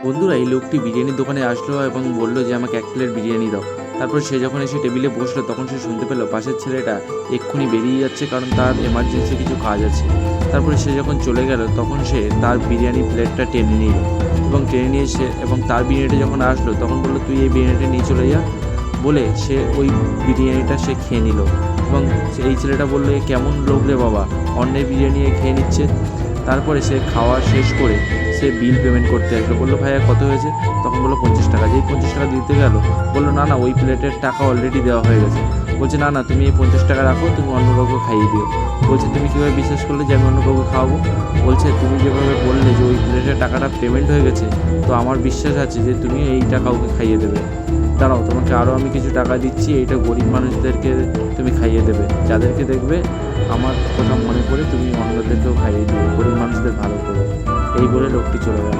বন্ধুরা, এই লোকটি বিরিয়ানির দোকানে আসলো এবং বলল যে আমাকে 1 প্লেট বিরিয়ানি দাও। তারপর সে যখন এসে টেবিলে বসলো তখন সে শুনতে পেল পাশের ছেলেটা এক্ষুনি বেরিয়ে যাচ্ছে, কারণ তার এমার্জেন্সি কিছু কাজ আছে। তারপরে সে যখন চলে গেল তখন সে তার বিরিয়ানি প্লেটটা টেনে নিল এবং টেনে নিয়ে এবং তার বিরিয়ানিটা যখন আসলো তখন বললো তুই এই বিরিয়ানিটা নিয়ে চলে যা, বলে সে ওই বিরিয়ানিটা সে খেয়ে নিল। এবং এই ছেলেটা বললো এ কেমন লোক রে বাবা, অন্যের বিরিয়ানি খেয়ে নিচ্ছে। তারপরে সে খাওয়া শেষ করে সে বিল পেমেন্ট করতে আসলো। বললো ভাইয়া কত হয়েছে? তখন বললো 50 টাকা। যেই 50 টাকা দিতে গেল বললো না না, ওই প্লেটের টাকা অলরেডি দেওয়া হয়ে গেছে। বলছে না না, তুমি এই 50 টাকা রাখো, তুমি অন্য কাউকে খাইয়ে দিও। বলছে তুমি কীভাবে বিশ্বাস করলে যে আমি অন্য কাউকে খাওয়াবো? বলছে তুমি যেভাবে বললে যে ওই প্লেটের টাকাটা পেমেন্ট হয়ে গেছে, তো আমার বিশ্বাস আছে যে তুমি এইটা কাউকে খাইয়ে দেবে। দাঁড়াও, তোমাকে আরও আমি কিছু টাকা দিচ্ছি, এইটা গরিব মানুষদেরকে তুমি খাইয়ে দেবে। যাদেরকে দেখবে আমার কথা মনে করে তুমি অন্যদেরকেও খাইয়ে দিও, গরিব মানুষদের ভালো করে। এই বলে লোকটি চলে গেল।